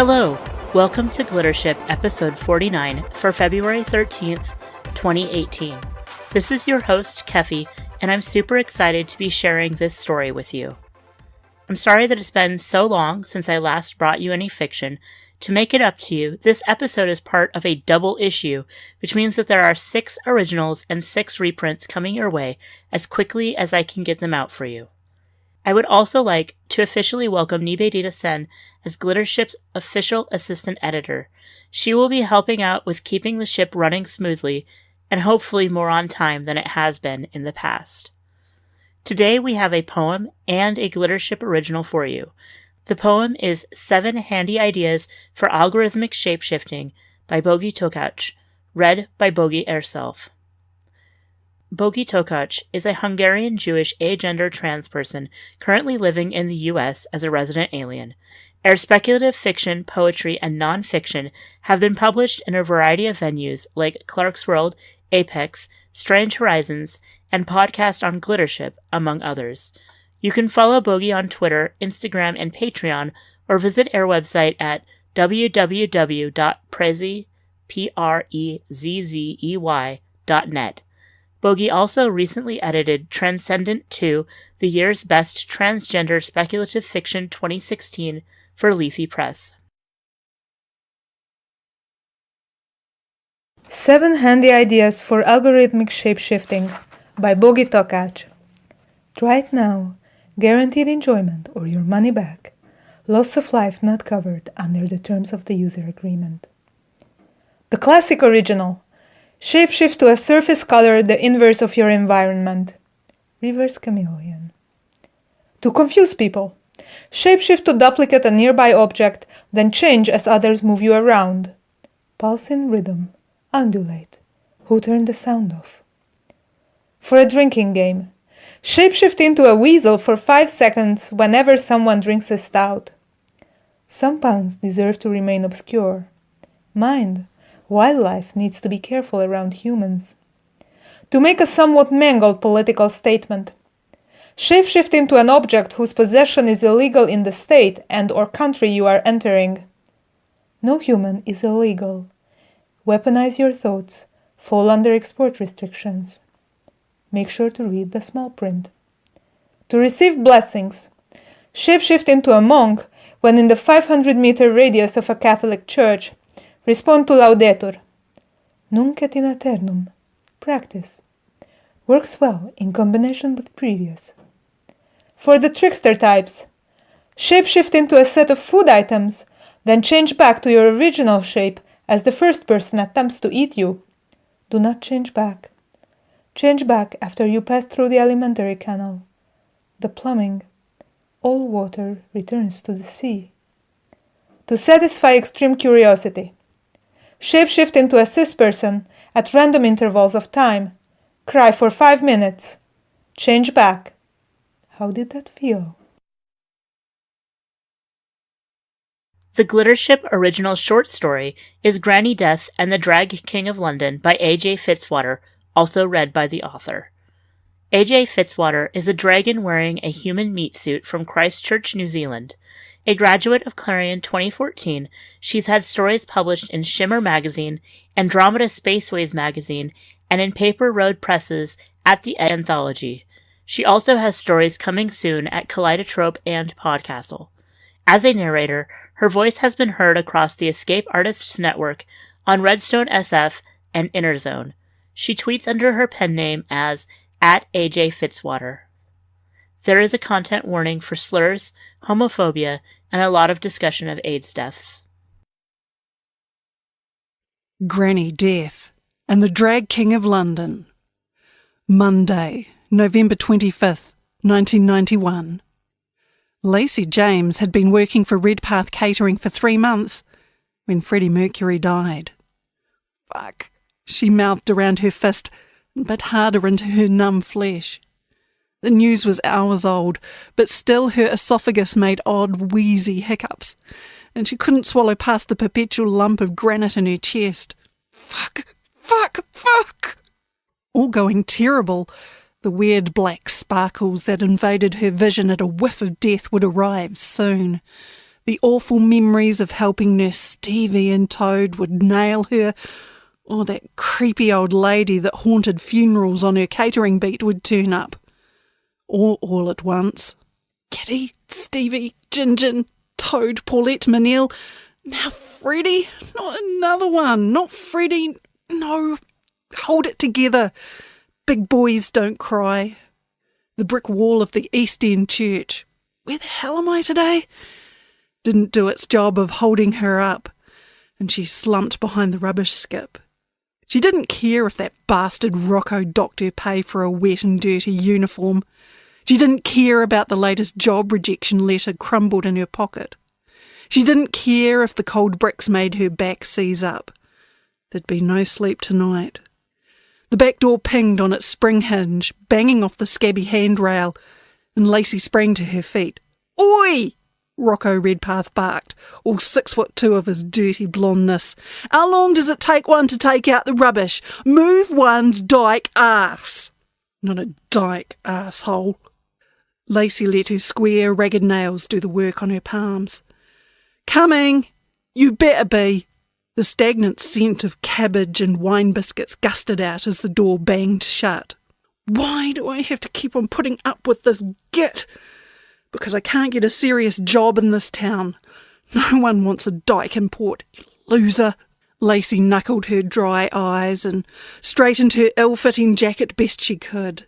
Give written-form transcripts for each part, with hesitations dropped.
Hello, welcome to GLITTERSHIP episode 49 for February 13th, 2018. This is your host, Keffy, and I'm super excited to be sharing this story with you. I'm sorry that it's been so long since I last brought you any fiction. To make it up to you, this episode is part of a double issue, which means that there are 6 originals and 6 reprints coming your way as quickly as I can get them out for you. I would also like to officially welcome Nivedita Sen as GLITTERSHIP's official assistant editor. She will be helping out with keeping the ship running smoothly and hopefully more on time than it has been in the past. Today we have a poem and a GLITTERSHIP original for you. The poem is 7 Handy Ideas for Algorithmic Shapeshifting by Bogi Tokac, read by Bogi herself. Bogi Tokac is a Hungarian Jewish agender trans person currently living in the U.S. as a resident alien. Her speculative fiction, poetry, and non-fiction have been published in a variety of venues like Clark's World, Apex, Strange Horizons, and podcast on GLITTERSHIP, among others. You can follow Bogi on Twitter, Instagram, and Patreon, or visit our website at www.prezzey.net. Bogi also recently edited Transcendent 2, the year's best transgender speculative fiction 2016 for Lacey Press. 7 Handy Ideas for Algorithmic Shapeshifting by Bogi Tokac. Try it now. Guaranteed enjoyment or your money back. Loss of life not covered under the terms of the user agreement. The classic original. Shapeshift to a surface color the inverse of your environment. Reverse chameleon. To confuse people. Shapeshift to duplicate a nearby object, then change as others move you around. Pulse in rhythm. Undulate. Who turned the sound off? For a drinking game. Shapeshift into a weasel for 5 seconds whenever someone drinks a stout. Some puns deserve to remain obscure. Mind. Wildlife needs to be careful around humans. To make a somewhat mangled political statement. Shapeshift into an object whose possession is illegal in the state and/or country you are entering. No human is illegal. Weaponize your thoughts. Fall under export restrictions. Make sure to read the small print. To receive blessings. Shapeshift into a monk when in the 500-meter radius of a Catholic church. Respond to Laudetur. Nunc et in aeternum. Practice. Works well in combination with previous. For the trickster types. Shapeshift into a set of food items, then change back to your original shape as the first person attempts to eat you. Do not change back. Change back after you pass through the alimentary canal. The plumbing. All water returns to the sea. To satisfy extreme curiosity. Shapeshift into a cis person at random intervals of time. Cry for 5 minutes. Change back. How did that feel? The GLITTERSHIP original short story is Granny Death and the Drag King of London by A.J. Fitzwater, also read by the author. A.J. Fitzwater is a dragon wearing a human meat suit from Christchurch, New Zealand. A graduate of Clarion 2014, she's had stories published in Shimmer Magazine, Andromeda Spaceways Magazine, and in Paper Road Press's At the Edge Anthology. She also has stories coming soon at Kaleidotrope and Podcastle. As a narrator, her voice has been heard across the Escape Artists Network, on Redstone SF, and Inner Zone. She tweets under her pen name as @AJ Fitzwater. There is a content warning for slurs, homophobia, and a lot of discussion of AIDS deaths. Granny Death and the Drag King of London. Monday, November 25th, 1991. Lacey James had been working for Redpath Catering for 3 months when Freddie Mercury died. Fuck, she mouthed around her fist, but harder into her numb flesh. The news was hours old, but still her oesophagus made odd, wheezy hiccups, and she couldn't swallow past the perpetual lump of granite in her chest. Fuck! All going terrible. The weird black sparkles that invaded her vision at a whiff of death would arrive soon. The awful memories of helping Nurse Stevie and Toad would nail her, or that creepy old lady that haunted funerals on her catering beat would turn up. Or all at once. Kitty, Stevie, Gingin, Toad, Paulette, Manil. Now Freddie, not another one. Not Freddie. No, hold it together. Big boys don't cry. The brick wall of the East End church. Where the hell am I today? Didn't do its job of holding her up, and she slumped behind the rubbish skip. She didn't care if that bastard Rocco docked her pay for a wet and dirty uniform. She didn't care about the latest job rejection letter crumbled in her pocket. She didn't care if the cold bricks made her back seize up. There'd be no sleep tonight. The back door pinged on its spring hinge, banging off the scabby handrail, and Lacey sprang to her feet. "Oi!" Rocco Redpath barked, all 6'2" of his dirty blondness. "How long does it take one to take out the rubbish? Move one's dyke arse." "Not a dyke, asshole." Lacey let her square, ragged nails do the work on her palms. "Coming! You better be." The stagnant scent of cabbage and wine biscuits gusted out as the door banged shut. Why do I have to keep on putting up with this git? Because I can't get a serious job in this town. No one wants a dyke import, you loser. Lacey knuckled her dry eyes and straightened her ill-fitting jacket best she could.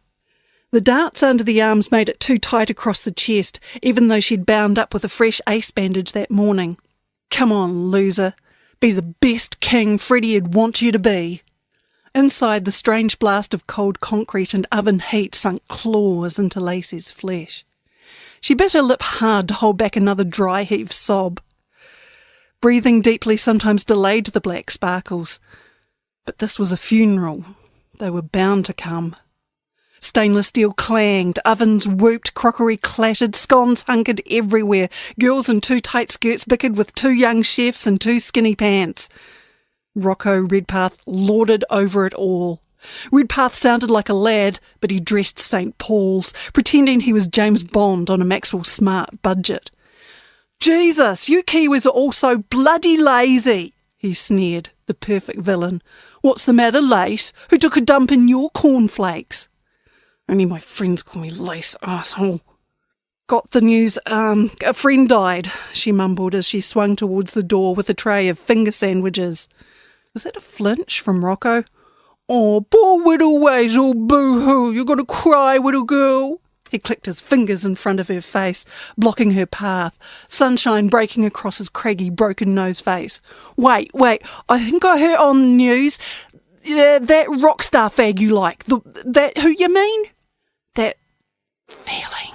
The darts under the arms made it too tight across the chest, even though she'd bound up with a fresh ace bandage that morning. Come on, loser. Be the best king Freddie'd want you to be. Inside, the strange blast of cold concrete and oven heat sunk claws into Lacey's flesh. She bit her lip hard to hold back another dry-heaved sob. Breathing deeply sometimes delayed the black sparkles. But this was a funeral. They were bound to come. Stainless steel clanged, ovens whooped, crockery clattered, scones hunkered everywhere. Girls in too tight skirts bickered with two young chefs in too skinny pants. Rocco Redpath lorded over it all. Redpath sounded like a lad, but he dressed St. Paul's, pretending he was James Bond on a Maxwell Smart budget. "Jesus, you Kiwis are all so bloody lazy," he sneered, the perfect villain. "What's the matter, Lace? Who took a dump in your cornflakes?" "Only my friends call me Lace, asshole." "Got the news, a friend died," she mumbled as she swung towards the door with a tray of finger sandwiches. Was that a flinch from Rocco? "Oh, poor little Wazel, boo-hoo, you're going to cry, little girl." He clicked his fingers in front of her face, blocking her path, sunshine breaking across his craggy, broken-nosed face. Wait, I think I heard on the news, that rock star fag you like, that who you mean?" That feeling.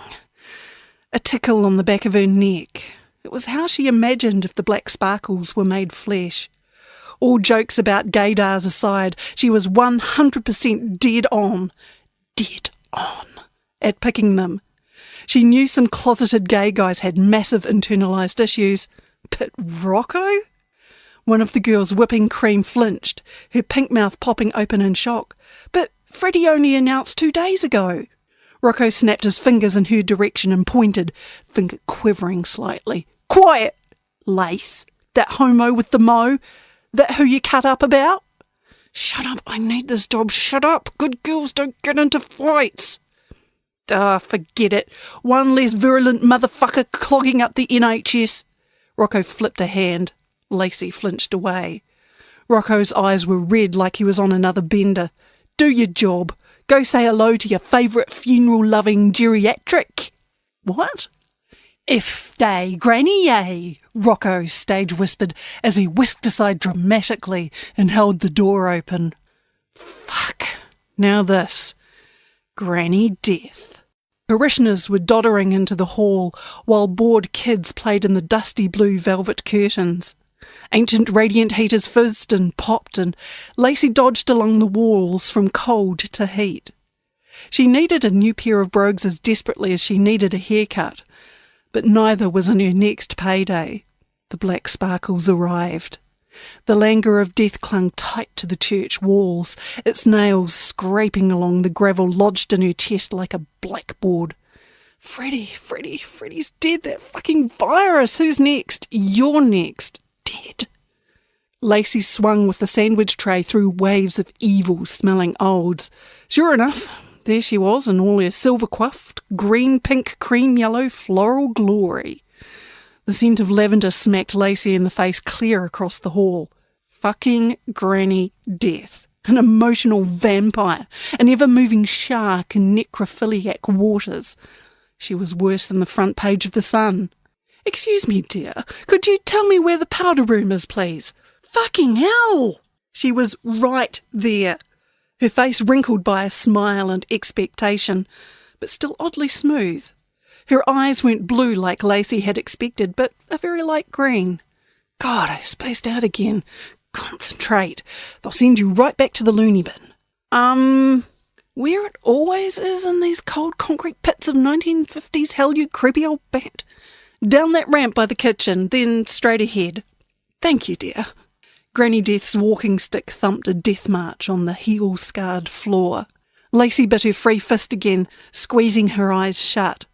A tickle on the back of her neck. It was how she imagined if the black sparkles were made flesh. All jokes about gaydars aside, she was 100% dead on at picking them. She knew some closeted gay guys had massive internalised issues, but Rocco? One of the girls whipping cream flinched, her pink mouth popping open in shock. "But Freddie only announced 2 days ago." Rocco snapped his fingers in her direction and pointed, finger quivering slightly. "Quiet, Lace. That homo with the mo? That who you cut up about?" "Shut up, I need this job, shut up. Good girls don't get into fights." Forget it. One less virulent motherfucker clogging up the NHS. Rocco flipped a hand. Lacey flinched away. Rocco's eyes were red like he was on another bender. "Do your job. Go say hello to your favourite funeral-loving geriatric." "What?" "If they, granny, yay," Rocco stage whispered as he whisked aside dramatically and held the door open. Fuck. Now this. Granny death. Parishioners were doddering into the hall while bored kids played in the dusty blue velvet curtains. Ancient radiant heaters fizzed and popped, and Lacey dodged along the walls from cold to heat. She needed a new pair of brogues as desperately as she needed a haircut, but neither was in her next payday. The black sparkles arrived. The languor of death clung tight to the church walls, its nails scraping along the gravel lodged in her chest like a blackboard. Freddie's dead. That fucking virus. Who's next? You're next. Dead. Lacey swung with the sandwich tray through waves of evil-smelling olds. Sure enough, there she was in all her silver-coiffed, green, pink, cream, yellow, floral glory. The scent of lavender smacked Lacey in the face clear across the hall. Fucking Granny Death. An emotional vampire. An ever-moving shark in necrophiliac waters. She was worse than the front page of the Sun. "Excuse me, dear, could you tell me where the powder room is, please?" "Fucking hell!" She was right there. Her face wrinkled by a smile and expectation, but still oddly smooth. Her eyes went blue like Lacey had expected, but a very light green. God, I spaced out again. Concentrate. They'll send you right back to the loony bin. Where it always is in these cold concrete pits of 1950s hell, you creepy old bat. Down that ramp by the kitchen, then straight ahead. Thank you, dear. Granny Death's walking stick thumped a death march on the heel-scarred floor. Lacey bit her free fist again, squeezing her eyes shut.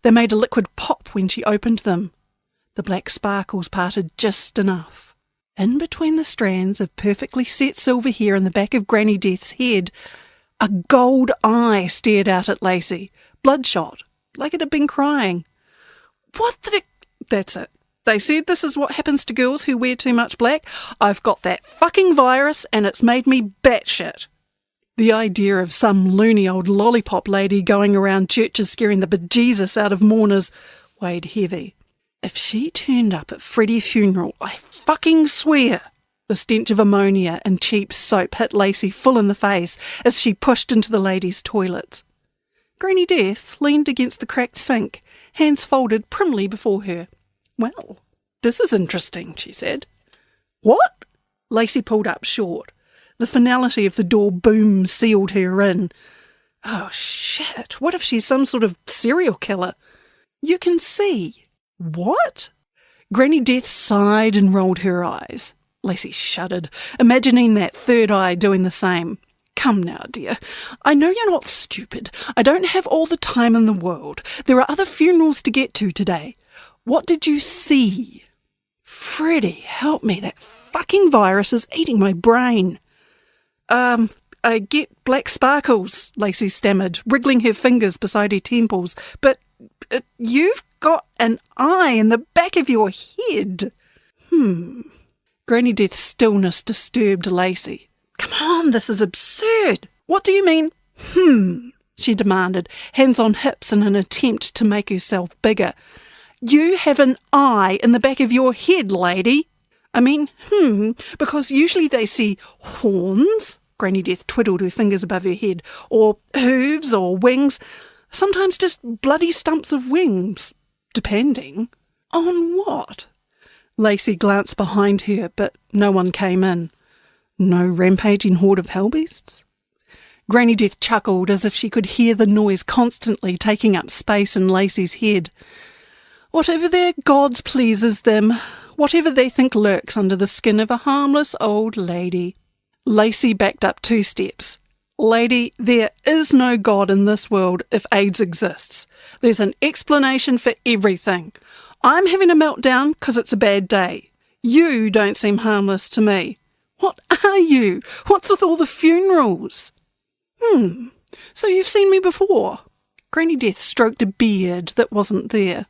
They made a liquid pop when she opened them. The black sparkles parted just enough. In between the strands of perfectly set silver hair in the back of Granny Death's head, a gold eye stared out at Lacey, bloodshot, like it had been crying. What the... That's it. They said this is what happens to girls who wear too much black. I've got that fucking virus and it's made me batshit. The idea of some loony old lollipop lady going around churches scaring the bejesus out of mourners weighed heavy. If she turned up at Freddie's funeral, I fucking swear. The stench of ammonia and cheap soap hit Lacey full in the face as she pushed into the ladies' toilets. Granny Death leaned against the cracked sink, hands folded primly before her. "Well, this is interesting," she said. "What?" Lacey pulled up short. The finality of the door boom sealed her in. Oh, shit. What if she's some sort of serial killer? "You can see." "What?" Granny Death sighed and rolled her eyes. Lacey shuddered, imagining that third eye doing the same. "Come now, dear. I know you're not stupid. I don't have all the time in the world. There are other funerals to get to today. What did you see?" "Freddie, help me. That fucking virus is eating my brain." I get black sparkles," Lacey stammered, wriggling her fingers beside her temples. "But you've got an eye in the back of your head." Granny Death's stillness disturbed Lacey. "Come on, this is absurd." "What do you mean, she demanded, hands on hips in an attempt to make herself bigger. "You have an eye in the back of your head, lady." "I mean, because usually they see horns," Granny Death twiddled her fingers above her head, "or hooves or wings, sometimes just bloody stumps of wings, depending." "On what?" Lacey glanced behind her, but no one came in. No rampaging horde of hellbeasts? Granny Death chuckled as if she could hear the noise constantly taking up space in Lacey's head. "Whatever their gods pleases them, whatever they think lurks under the skin of a harmless old lady." Lacey backed up 2 steps. "Lady, there is no God in this world if AIDS exists. There's an explanation for everything. I'm having a meltdown because it's a bad day. You don't seem harmless to me. What are you? What's with all the funerals?" So you've seen me before." Granny Death stroked a beard that wasn't there.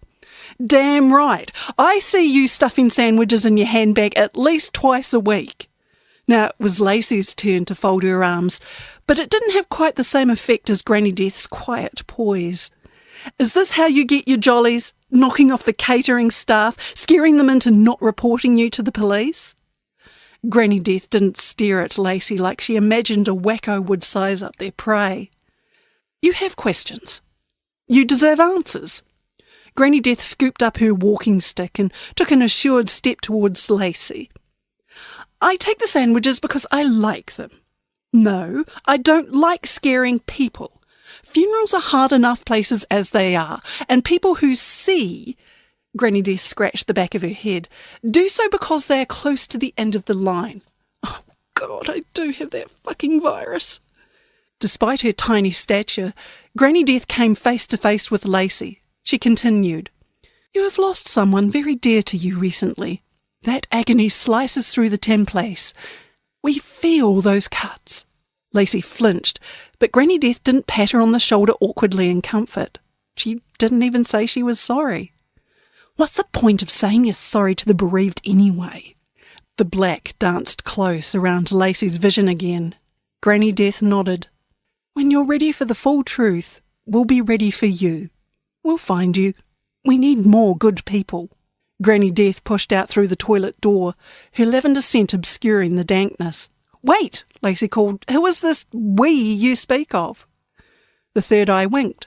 "Damn right. I see you stuffing sandwiches in your handbag at least twice a week." Now it was Lacey's turn to fold her arms, but it didn't have quite the same effect as Granny Death's quiet poise. "Is this how you get your jollies? Knocking off the catering staff, scaring them into not reporting you to the police?" Granny Death didn't stare at Lacey like she imagined a wacko would size up their prey. "You have questions. You deserve answers." Granny Death scooped up her walking stick and took an assured step towards Lacey. "I take the sandwiches because I like them. No, I don't like scaring people. Funerals are hard enough places as they are, and people who see," Granny Death scratched the back of her head, "do so because they are close to the end of the line. Oh, God, I do have that fucking virus." Despite her tiny stature, Granny Death came face to face with Lacey, She continued, "You have lost someone very dear to you recently. That agony slices through the templace. We feel those cuts." Lacey flinched, but Granny Death didn't pat her on the shoulder awkwardly in comfort. She didn't even say she was sorry. "What's the point of saying you're sorry to the bereaved anyway?" The black danced close around Lacey's vision again. Granny Death nodded. "When you're ready for the full truth, we'll be ready for you. We'll find you. We need more good people." Granny Death pushed out through the toilet door, her lavender scent obscuring the dankness. "Wait," Lacey called. "Who is this we you speak of?" The third eye winked,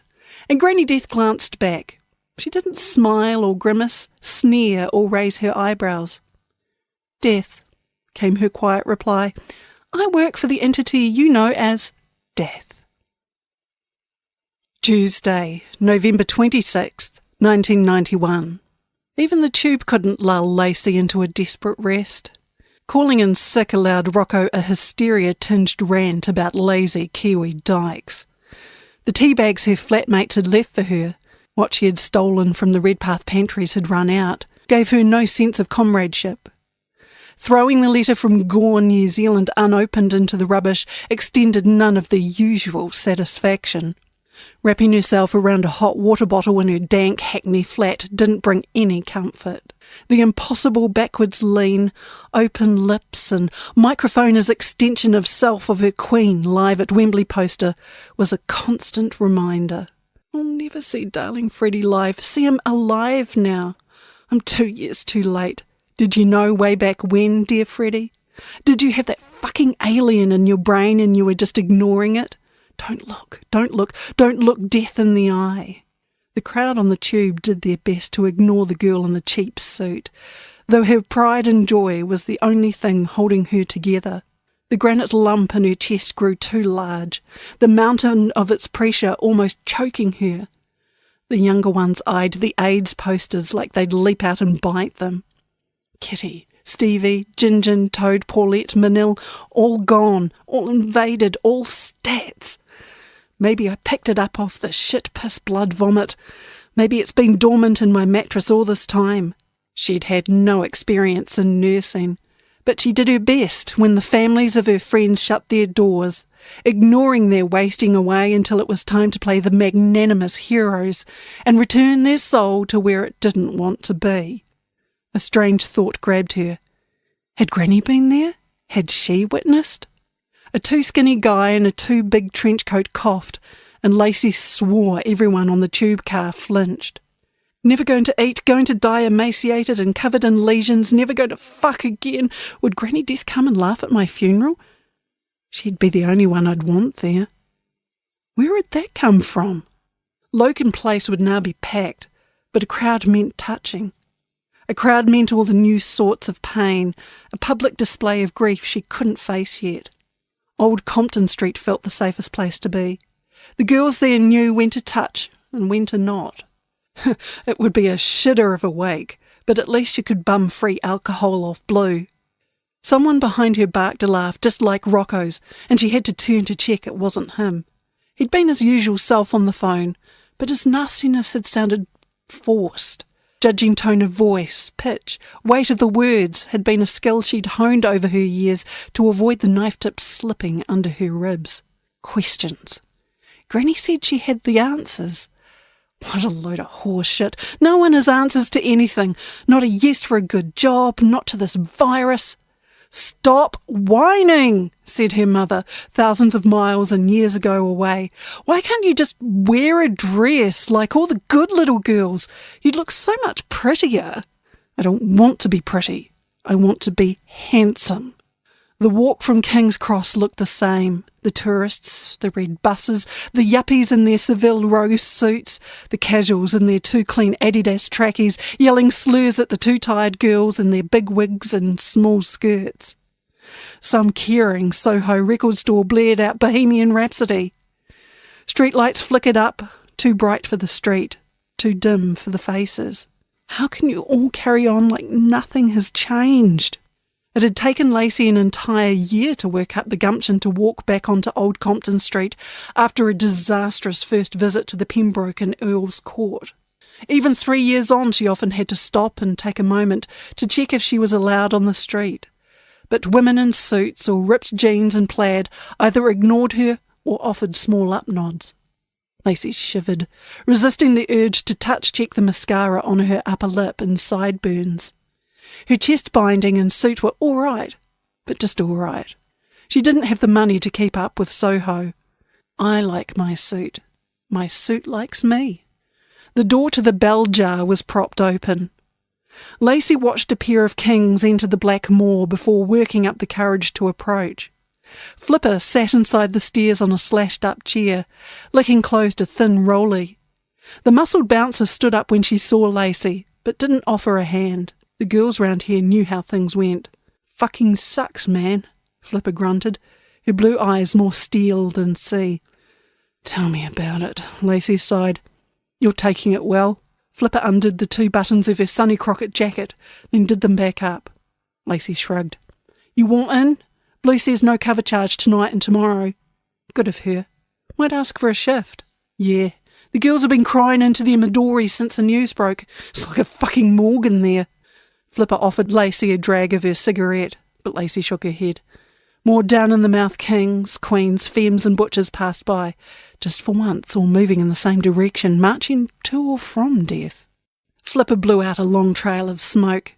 and Granny Death glanced back. She didn't smile or grimace, sneer or raise her eyebrows. "Death," came her quiet reply. "I work for the entity you know as Death." Tuesday, November 26th, 1991. Even the tube couldn't lull Lacey into a desperate rest. Calling in sick allowed Rocco a hysteria-tinged rant about lazy Kiwi dykes. The tea bags her flatmates had left for her, what she had stolen from the Redpath pantries had run out, gave her no sense of comradeship. Throwing the letter from Gore, New Zealand unopened into the rubbish extended none of the usual satisfaction. Wrapping herself around a hot water bottle in her dank Hackney flat didn't bring any comfort. The impossible backwards lean, open lips and microphone as extension of self of her Queen live at Wembley poster was a constant reminder. I'll never see darling Freddie live, see him alive now. I'm 2 years too late. Did you know way back when, dear Freddie? Did you have that fucking alien in your brain and you were just ignoring it? Don't look, don't look death in the eye. The crowd on the tube did their best to ignore the girl in the cheap suit, though her pride and joy was the only thing holding her together. The granite lump in her chest grew too large, the mountain of its pressure almost choking her. The younger ones eyed the AIDS posters like they'd leap out and bite them. Kitty, Stevie, Gingin, Toad, Paulette, Manil, all gone, all invaded, all stats. Maybe I picked it up off the shit piss blood vomit. Maybe it's been dormant in my mattress all this time. She'd had no experience in nursing, but she did her best when the families of her friends shut their doors, ignoring their wasting away until it was time to play the magnanimous heroes and return their soul to where it didn't want to be. A strange thought grabbed her. Had Granny been there? Had she witnessed? A too skinny guy in a too big trench coat coughed, and Lacey swore everyone on the tube car flinched. Never going to eat, going to die emaciated and covered in lesions, never going to fuck again. Would Granny Death come and laugh at my funeral? She'd be the only one I'd want there. Where would that come from? Logan Place would now be packed, but a crowd meant touching. A crowd meant all the new sorts of pain, a public display of grief she couldn't face yet. Old Compton Street felt the safest place to be. The girls there knew when to touch and when to not. It would be a shitter of a wake, but at least you could bum free alcohol off Blue. Someone behind her barked a laugh just like Rocco's, and she had to turn to check it wasn't him. He'd been his usual self on the phone, but his nastiness had sounded forced. Judging tone of voice, pitch, weight of the words had been a skill she'd honed over her years to avoid the knife tips slipping under her ribs. Questions. Granny said she had the answers. What a load of horse shit. No one has answers to anything. Not a yes for a good job, not to this virus. Stop whining, said her mother, thousands of miles and years ago away. Why can't you just wear a dress like all the good little girls? You'd look so much prettier. I don't want to be pretty. I want to be handsome. The walk from King's Cross looked the same. The tourists, the red buses, the yuppies in their Seville rose suits, the casuals in their too clean Adidas trackies, yelling slurs at the too tired girls in their big wigs and small skirts. Some caring Soho record store blared out Bohemian Rhapsody. Streetlights flickered up, too bright for the street, too dim for the faces. How can you all carry on like nothing has changed? It had taken Lacey an entire year to work up the gumption to walk back onto Old Compton Street after a disastrous first visit to the Pembroke and Earl's Court. Even 3 years on, she often had to stop and take a moment to check if she was allowed on the street. But women in suits or ripped jeans and plaid either ignored her or offered small up nods. Lacey shivered, resisting the urge to touch-check the mascara on her upper lip and sideburns. Her chest binding and suit were all right, but just all right. She didn't have the money to keep up with Soho. I like my suit. My suit likes me. The door to the bell jar was propped open. Lacey watched a pair of kings enter the Black Moor before working up the courage to approach. Flipper sat inside the stairs on a slashed-up chair, licking closed a thin rollie. The muscled bouncer stood up when she saw Lacey, but didn't offer a hand. The girls round here knew how things went. "Fucking sucks, man," Flipper grunted, her blue eyes more steel than sea. "Tell me about it," Lacey sighed. "You're taking it well." Flipper undid the 2 buttons of her Sonny Crockett jacket, then did them back up. Lacey shrugged. "You want in? Blue says no cover charge tonight and tomorrow." "Good of her. Might ask for a shift." "Yeah. The girls have been crying into their Midori since the news broke. It's like a fucking morgue in there." Flipper offered Lacey a drag of her cigarette, but Lacey shook her head. More down-in-the-mouth kings, queens, femmes and butchers passed by, just for once all moving in the same direction, marching to or from death. Flipper blew out a long trail of smoke.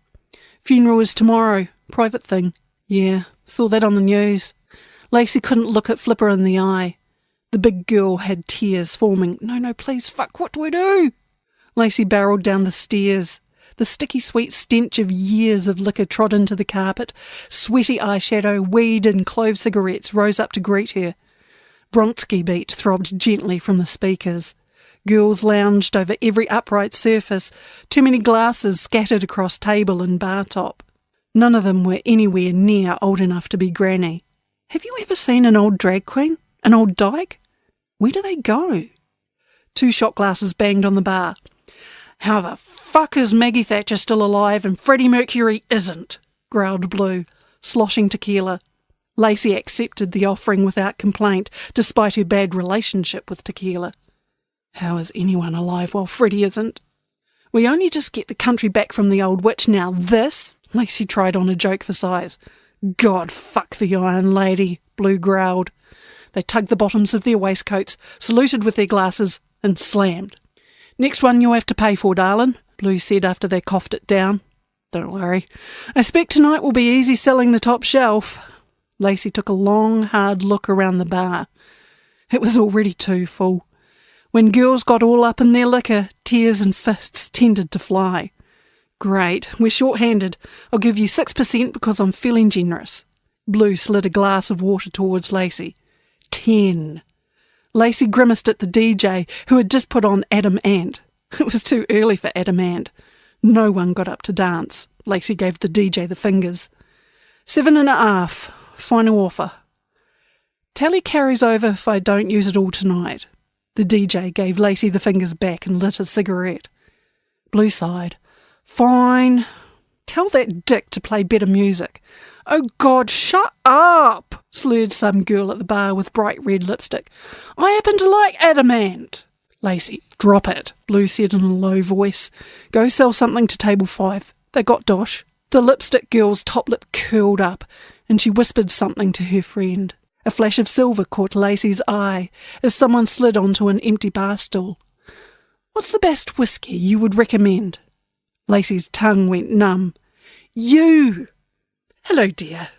"Funeral is tomorrow. Private thing." "Yeah, saw that on the news." Lacey couldn't look at Flipper in the eye. The big girl had tears forming. No, please, fuck, what do I do?" Lacey barreled down the stairs. The sticky sweet stench of years of liquor trod into the carpet. Sweaty eyeshadow, weed and clove cigarettes rose up to greet her. Bronski beat throbbed gently from the speakers. Girls lounged over every upright surface, too many glasses scattered across table and bar top. None of them were anywhere near old enough to be granny. Have you ever seen an old drag queen? An old dyke? Where do they go? 2 shot glasses banged on the bar. "How the fuck is Maggie Thatcher still alive and Freddie Mercury isn't?" growled Blue, sloshing tequila. Lacey accepted the offering without complaint, despite her bad relationship with tequila. "How is anyone alive while Freddie isn't? We only just get the country back from the old witch now. This," Lacey tried on a joke for size. "God fuck the Iron Lady," Blue growled. They tugged the bottoms of their waistcoats, saluted with their glasses, and slammed. "Next one you'll have to pay for, darlin'," Blue said after they coughed it down. "Don't worry. I expect tonight will be easy selling the top shelf." Lacey took a long, hard look around the bar. It was already too full. When girls got all up in their liquor, tears and fists tended to fly. "Great, we're short-handed. I'll give you 6% because I'm feeling generous." Blue slid a glass of water towards Lacey. 10. Lacey grimaced at the DJ, who had just put on Adam Ant. It was too early for Adam Ant. No one got up to dance. Lacey gave the DJ the fingers. 7.5. Final offer. "Tally carries over if I don't use it all tonight." The DJ gave Lacey the fingers back and lit a cigarette. Blue sighed. "Fine. Tell that dick to play better music." "Oh God, shut up," slurred some girl at the bar with bright red lipstick. "I happen to like Adamant." "Lacey, drop it," Blue said in a low voice. "Go sell something to table 5. They got dosh." The lipstick girl's top lip curled up, and she whispered something to her friend. A flash of silver caught Lacey's eye as someone slid onto an empty bar stool. "What's the best whiskey you would recommend?" Lacey's tongue went numb. "You!" "Hello, dear."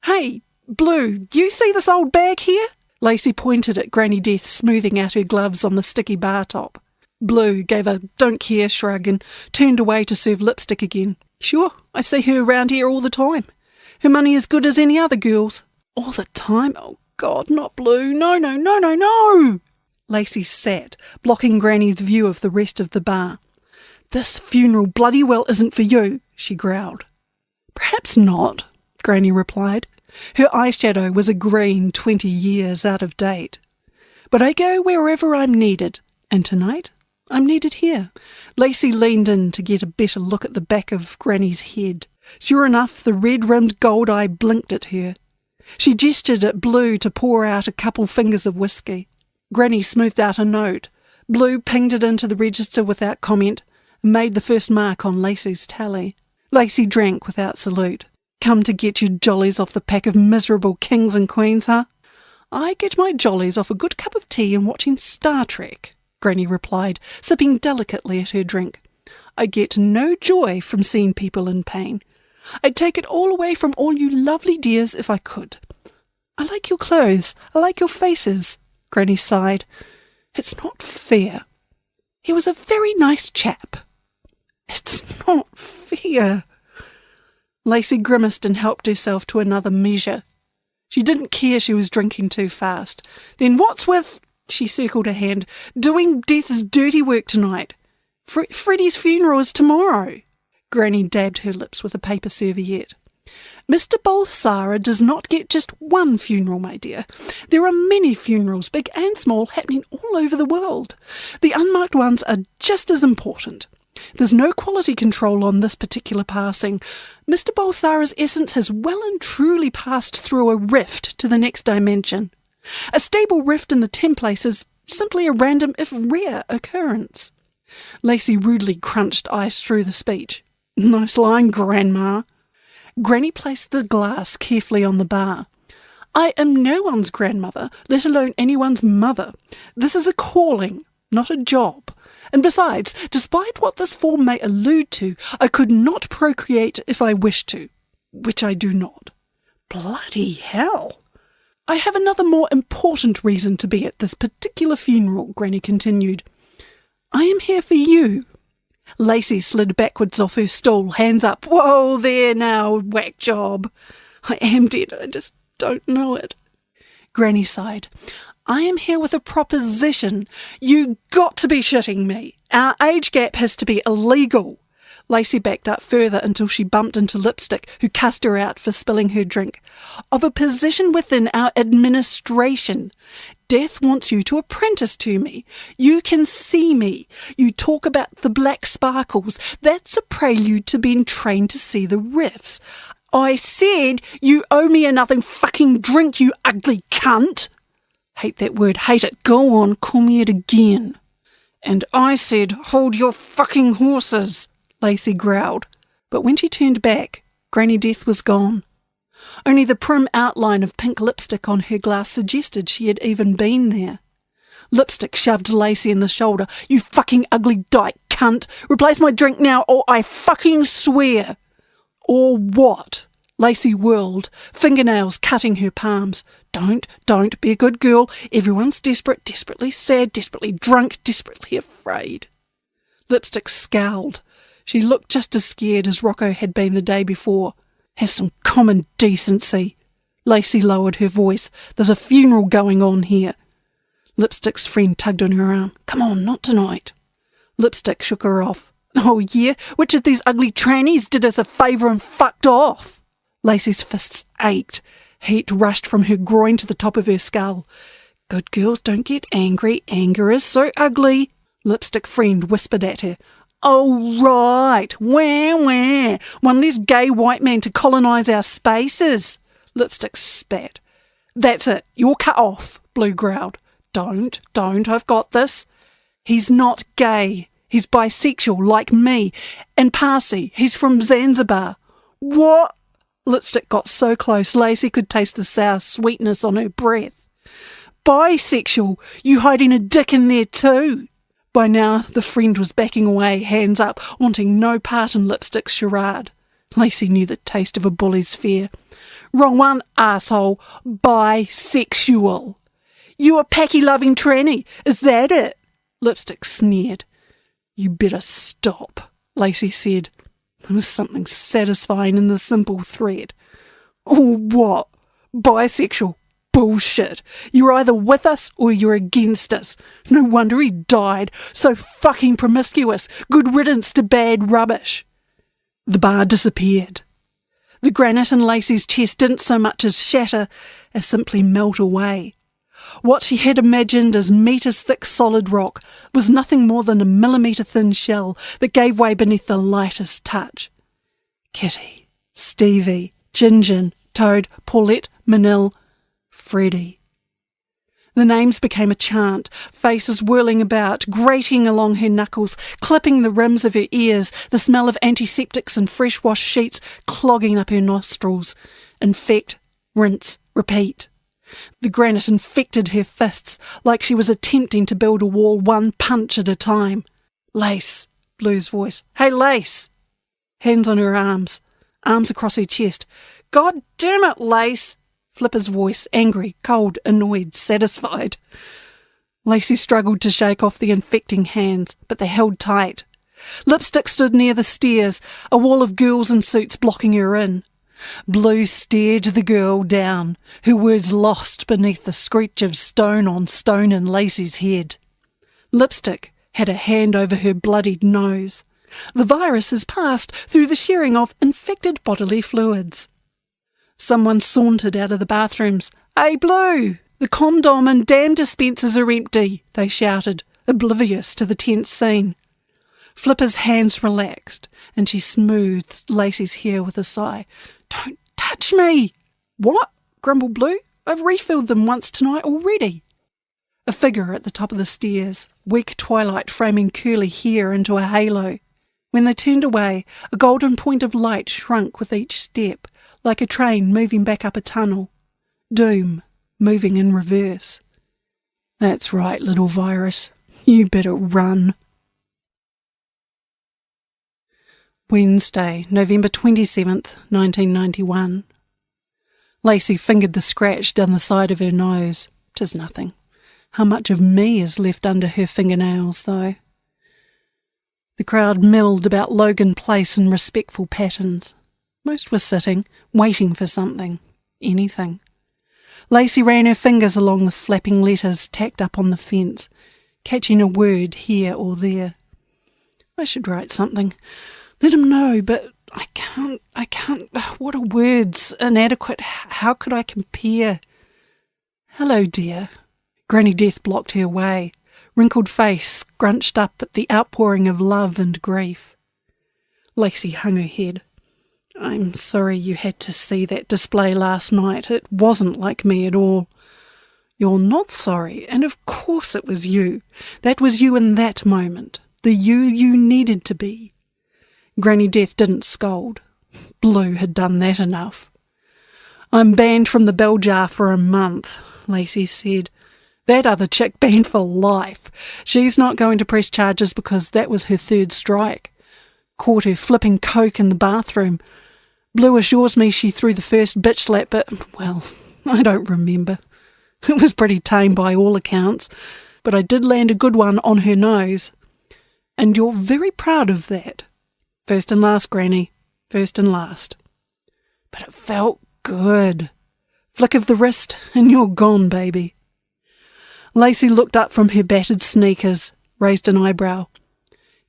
"Hey, Blue, you see this old bag here?" Lacey pointed at Granny Death smoothing out her gloves on the sticky bar top. Blue gave a don't care shrug and turned away to serve lipstick again. "Sure, I see her around here all the time. Her money as good as any other girl's." "All the time? Oh God, not Blue. No. Lacey sat, blocking Granny's view of the rest of the bar. "This funeral bloody well isn't for you," she growled. "Perhaps not," Granny replied. Her eyeshadow was a green 20 years out of date. "But I go wherever I'm needed, and tonight I'm needed here." Lacey leaned in to get a better look at the back of Granny's head. Sure enough, the red-rimmed gold eye blinked at her. She gestured at Blue to pour out a couple fingers of whiskey. Granny smoothed out a note, Blue pinged it into the register without comment and made the first mark on Lacey's tally. Lacey drank without salute. Come to get your jollies off the pack of miserable kings and queens, huh? I get my jollies off a good cup of tea and watching Star Trek, Granny replied, sipping delicately at her drink. I get no joy from seeing people in pain. I'd take it all away from all you lovely dears if I could. I like your clothes. I like your faces, Granny sighed. It's not fair. He was a very nice chap. It's not fair. Lacey grimaced and helped herself to another measure. She didn't care she was drinking too fast. Then what's with, she circled her hand, doing Death's dirty work tonight? Freddie's funeral is tomorrow. Granny dabbed her lips with a paper serviette. Mr. Balsara does not get just one funeral, my dear. There are many funerals, big and small, happening all over the world. The unmarked ones are just as important. There's no quality control on this particular passing. Mr. Balsara's essence has well and truly passed through a rift to the next dimension. A stable rift in the templace is simply a random, if rare, occurrence. Lacey rudely crunched ice through the speech. Nice line, Grandma. Granny placed the glass carefully on the bar. I am no one's grandmother, let alone anyone's mother. This is a calling, not a job. And besides, despite what this form may allude to, I could not procreate if I wished to, which I do not. Bloody hell! I have another more important reason to be at this particular funeral, Granny continued. I am here for you. Lacey slid backwards off her stool, hands up. Whoa there now, whack job. I am dead, I just don't know it. Granny sighed. I am here with a proposition. You got to be shitting me. Our age gap has to be illegal. Lacey backed up further until she bumped into Lipstick, who cussed her out for spilling her drink. Of a position within our administration. Death wants you to apprentice to me. You can see me. You talk about the black sparkles. That's a prelude to being trained to see the riffs. I said you owe me another fucking drink, you ugly cunt. Hate that word, hate it. Go on, call me it again. And I said, hold your fucking horses, Lacey growled. But when she turned back, Granny Death was gone. Only the prim outline of pink lipstick on her glass suggested she had even been there. Lipstick shoved Lacey in the shoulder. You fucking ugly dyke cunt. Replace my drink now or I fucking swear. Or what? Lacey whirled, fingernails cutting her palms. Don't be a good girl. Everyone's desperate, desperately sad, desperately drunk, desperately afraid. Lipstick scowled. She looked just as scared as Rocco had been the day before. Have some common decency. Lacey lowered her voice. There's a funeral going on here. Lipstick's friend tugged on her arm. Come on, not tonight. Lipstick shook her off. Oh, yeah? Which of these ugly trannies did us a favour and fucked off? Lacey's fists ached. Heat rushed from her groin to the top of her skull. Good girls don't get angry. Anger is so ugly. Lipstick friend whispered at her. Oh, right. Wah, wah. One less gay white man to colonise our spaces. Lipstick spat. That's it. You're cut off, Blue growled. Don't. I've got this. He's not gay. He's bisexual, like me. And Parsi. He's from Zanzibar. What? Lipstick got so close Lacey could taste the sour sweetness on her breath. Bisexual? You hiding a dick in there too? By now, the friend was backing away, hands up, wanting no part in Lipstick's charade. Lacey knew the taste of a bully's fear. Wrong one, arsehole. Bisexual. You a packy-loving tranny, is that it? Lipstick sneered. You better stop, Lacey said. There was something satisfying in the simple threat. Oh, what? Bisexual? Bullshit. You're either with us or you're against us. No wonder he died. So fucking promiscuous. Good riddance to bad rubbish. The bar disappeared. The granite in Lacey's chest didn't so much as shatter as simply melt away. What she had imagined as metres-thick solid rock was nothing more than a millimetre-thin shell that gave way beneath the lightest touch. Kitty, Stevie, Gin, Toad, Paulette, Manil, Freddie. The names became a chant, faces whirling about, grating along her knuckles, clipping the rims of her ears, the smell of antiseptics and fresh-washed sheets clogging up her nostrils. Infect, rinse, repeat. The granite infected her fists like she was attempting to build a wall one punch at a time. Lace, Blue's voice. Hey, Lace! Hands on her arms across her chest. God damn it, Lace! Flipper's voice, angry, cold, annoyed, satisfied. Lacey struggled to shake off the infecting hands, but they held tight. Lipstick stood near the stairs, a wall of girls in suits blocking her in. Blue stared the girl down, her words lost beneath the screech of stone on stone in Lacey's head. Lipstick had a hand over her bloodied nose. The virus has passed through the sharing of infected bodily fluids. Someone sauntered out of the bathrooms. Hey, Blue! The condom and damn dispensers are empty, they shouted, oblivious to the tense scene. Flipper's hands relaxed, and she smoothed Lacey's hair with a sigh. Don't touch me! What? Grumbled Blue. I've refilled them once tonight already. A figure at the top of the stairs, weak twilight framing curly hair into a halo. When they turned away, a golden point of light shrunk with each step, like a train moving back up a tunnel. Doom, moving in reverse. That's right, little virus. You better run. Wednesday, November 27th, 1991. Lacey fingered the scratch down the side of her nose. 'Tis nothing. How much of me is left under her fingernails, though? The crowd milled about Logan Place in respectful patterns. Most were sitting, waiting for something. Anything. Lacey ran her fingers along the flapping letters tacked up on the fence, catching a word here or there. I should write something. Let him know, but I can't. What are words? Inadequate. How could I compare? Hello, dear. Granny Death blocked her way, wrinkled face scrunched up at the outpouring of love and grief. Lacey hung her head. I'm sorry you had to see that display last night. It wasn't like me at all. You're not sorry, and of course it was you. That was you in that moment, the you needed to be. Granny Death didn't scold. Blue had done that enough. I'm banned from the bell jar for a month, Lacey said. That other chick banned for life. She's not going to press charges because that was her third strike. Caught her flipping coke in the bathroom. Blue assures me she threw the first bitch slap, but, well, I don't remember. It was pretty tame by all accounts, but I did land a good one on her nose. And you're very proud of that. First and last, Granny. First and last. But it felt good. Flick of the wrist, and you're gone, baby. Lacey looked up from her battered sneakers, raised an eyebrow.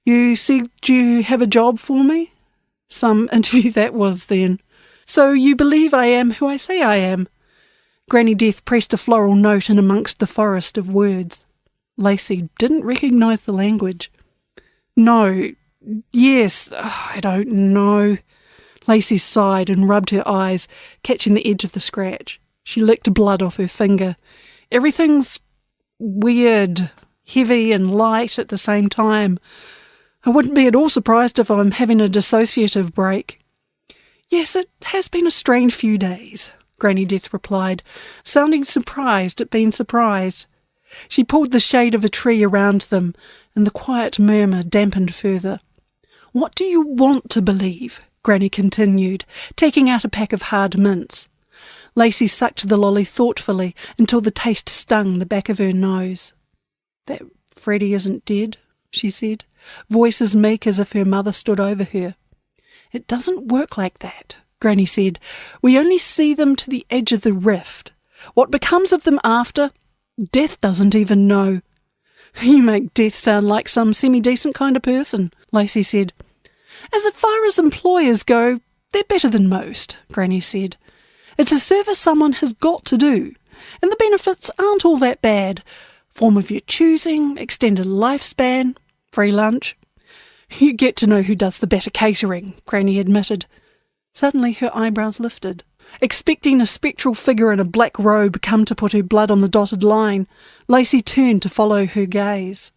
You said you have a job for me? Some interview that was then. So you believe I am who I say I am? Granny Death pressed a floral note in amongst the forest of words. Lacey didn't recognise the language. No. Yes. I don't know. Lacey sighed and rubbed her eyes, catching the edge of the scratch. She licked blood off her finger. Everything's weird, heavy and light at the same time. I wouldn't be at all surprised if I'm having a dissociative break. Yes, it has been a strange few days, Granny Death replied, sounding surprised at being surprised. She pulled the shade of a tree around them, and the quiet murmur dampened further. What do you want to believe? Granny continued, taking out a pack of hard mints. Lacey sucked the lolly thoughtfully until the taste stung the back of her nose. That Freddie isn't dead, she said, voice as meek as if her mother stood over her. It doesn't work like that, Granny said. We only see them to the edge of the rift. What becomes of them after, Death doesn't even know. You make Death sound like some semi-decent kind of person, Lacey said. As far as employers go, they're better than most, Granny said. It's a service someone has got to do, and the benefits aren't all that bad. Form of your choosing, extended lifespan, free lunch. You get to know who does the better catering, Granny admitted. Suddenly her eyebrows lifted. Expecting a spectral figure in a black robe come to put her blood on the dotted line, Lacey turned to follow her gaze.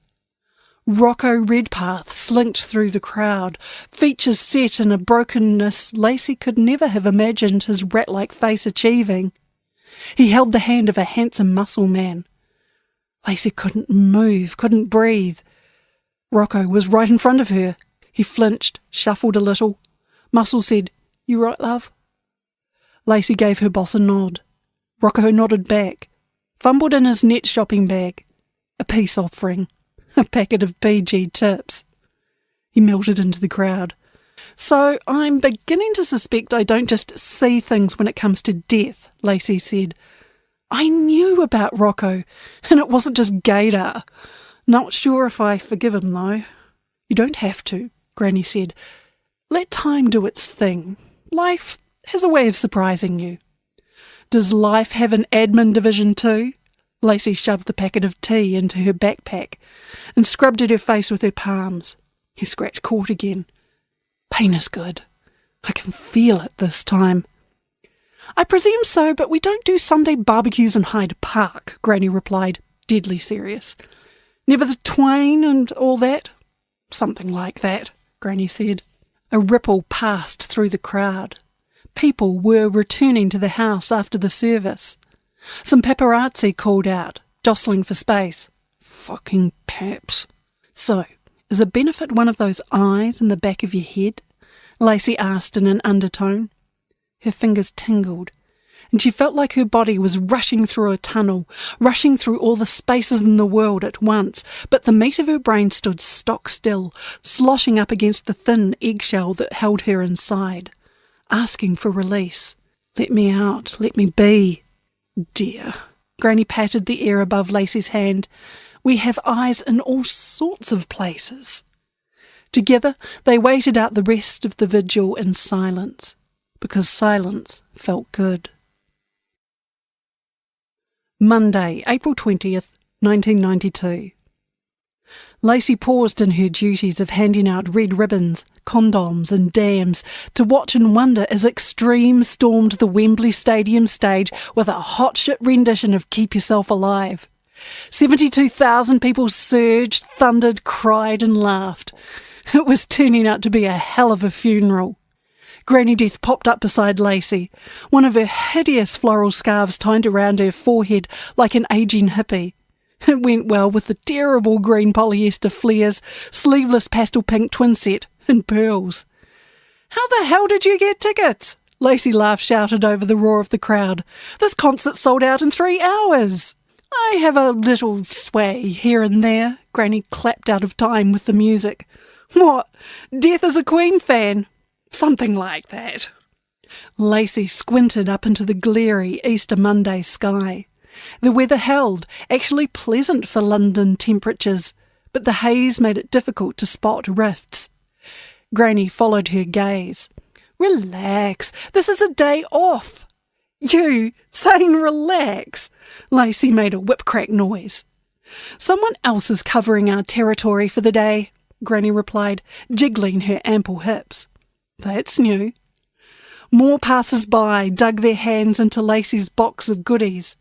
Rocco Redpath slinked through the crowd, features set in a brokenness Lacey could never have imagined his rat-like face achieving. He held the hand of a handsome muscle man. Lacey couldn't move, couldn't breathe. Rocco was right in front of her. He flinched, shuffled a little. Muscle said, "You right, love?" Lacey gave her boss a nod. Rocco nodded back, fumbled in his net shopping bag. A peace offering. A packet of PG tips. He melted into the crowd. "So I'm beginning to suspect I don't just see things when it comes to death," Lacey said. "I knew about Rocco, and it wasn't just gaydar. Not sure if I forgive him, though." "You don't have to," Granny said. "Let time do its thing. Life has a way of surprising you." "Does life have an admin division too?" Lacey shoved the packet of tea into her backpack and scrubbed at her face with her palms. Her scratch caught again. "Pain is good. I can feel it this time." "I presume so, but we don't do Sunday barbecues in Hyde Park," Granny replied, deadly serious. "Never the twain and all that?" "Something like that," Granny said. A ripple passed through the crowd. People were returning to the house after the service. Some paparazzi called out, jostling for space. "Fucking paps." "So, is a benefit one of those eyes in the back of your head?" Lacey asked in an undertone. Her fingers tingled, and she felt like her body was rushing through a tunnel, rushing through all the spaces in the world at once, but the meat of her brain stood stock still, sloshing up against the thin eggshell that held her inside, asking for release. "Let me out, let me be." "Dear," Granny patted the air above Lacey's hand, "we have eyes in all sorts of places." Together they waited out the rest of the vigil in silence, because silence felt good. Monday, April 20th, 1992. Lacey paused in her duties of handing out red ribbons, condoms and dams to watch and wonder as Extreme stormed the Wembley Stadium stage with a hot shit rendition of Keep Yourself Alive. 72,000 people surged, thundered, cried and laughed. It was turning out to be a hell of a funeral. Granny Death popped up beside Lacey, one of her hideous floral scarves tied around her forehead like an ageing hippie. It went well with the terrible green polyester flares, sleeveless pastel pink twin set, and pearls. "How the hell did you get tickets?" Lacey laughed shouted over the roar of the crowd. "This concert sold out in 3 hours." "I have a little sway here and there," Granny clapped out of time with the music. "What, Death is a Queen fan?" "Something like that." Lacey squinted up into the glary Easter Monday sky. The weather held, actually pleasant for London temperatures, but the haze made it difficult to spot rifts. Granny followed her gaze. "Relax, this is a day off." "You saying relax?" Lacey made a whip-crack noise. "Someone else is covering our territory for the day," Granny replied, jiggling her ample hips. "That's new." More passers-by dug their hands into Lacey's box of goodies.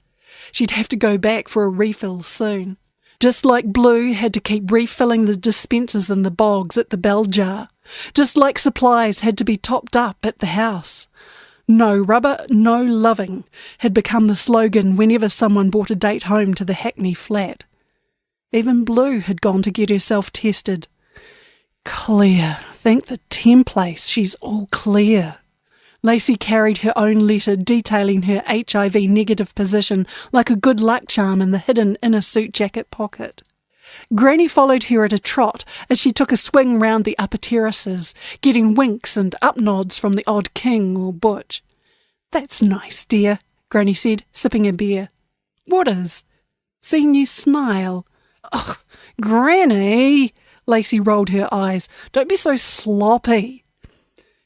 She'd have to go back for a refill soon. Just like Blue had to keep refilling the dispensers in the bogs at the bell jar. Just like supplies had to be topped up at the house. "No rubber, no loving" had become the slogan whenever someone brought a date home to the Hackney flat. Even Blue had gone to get herself tested. Clear. Thank the templates, she's all clear. Lacey carried her own letter detailing her HIV negative position like a good luck charm in the hidden inner suit jacket pocket. Granny followed her at a trot as she took a swing round the upper terraces, getting winks and up nods from the odd king or butch. "That's nice, dear," Granny said, sipping a beer. "What is?" "Seeing you smile." "Ugh, Granny!" Lacey rolled her eyes. "Don't be so sloppy."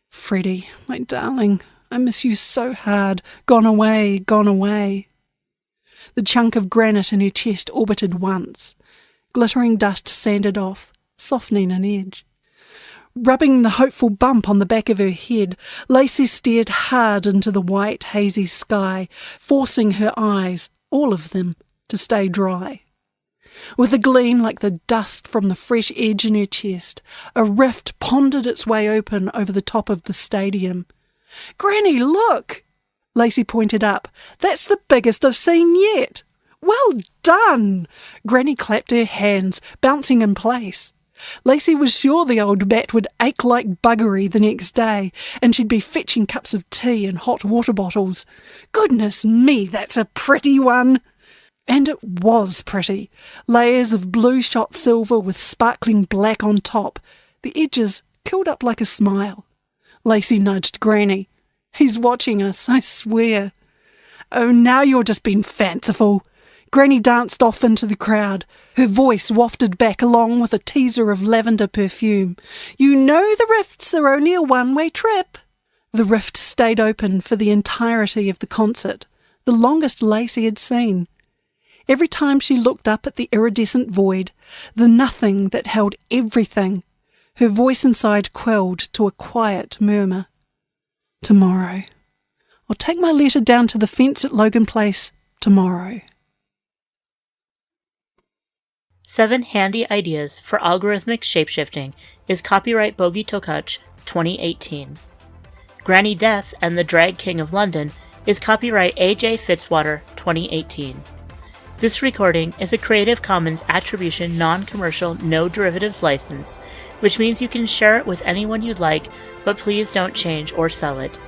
"Freddie, my darling, I miss you so hard. Gone away, gone away." The chunk of granite in her chest orbited once. Glittering dust sanded off, softening an edge. Rubbing the hopeful bump on the back of her head, Lacey stared hard into the white, hazy sky, forcing her eyes, all of them, to stay dry. With a gleam like the dust from the fresh edge in her chest, a rift pondered its way open over the top of the stadium. "Granny, look!" Lacey pointed up. "That's the biggest I've seen yet." "Well done!" Granny clapped her hands, bouncing in place. Lacey was sure the old bat would ache like buggery the next day, and she'd be fetching cups of tea and hot water bottles. Goodness me, that's a pretty one! And it was pretty. Layers of blue shot silver with sparkling black on top, the edges curled up like a smile. Lacey nudged Granny. "He's watching us, I swear." "Oh, now you're just being fanciful." Granny danced off into the crowd, her voice wafted back along with a teaser of lavender perfume. "You know the rifts are only a one-way trip." The rift stayed open for the entirety of the concert, the longest Lacey had seen. Every time she looked up at the iridescent void, the nothing that held everything, her voice inside quelled to a quiet murmur. "Tomorrow. I'll take my letter down to the fence at Logan Place tomorrow." 7 Handy Ideas for Algorithmic Shapeshifting is copyright Bogi Tokach 2018. Granny Death and the Drag King of London is copyright AJ Fitzwater 2018. This recording is a Creative Commons Attribution Non-Commercial No Derivatives license, which means you can share it with anyone you'd like, but please don't change or sell it.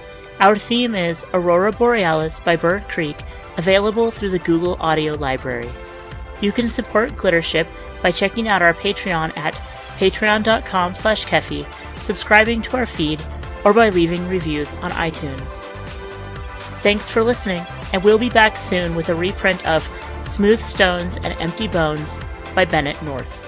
Our theme is Aurora Borealis by Bird Creek, available through the Google Audio Library. You can support Glittership by checking out our Patreon at patreon.com/Kefi, subscribing to our feed, or by leaving reviews on iTunes. Thanks for listening, and we'll be back soon with a reprint of Smooth Stones and Empty Bones by Bennett North.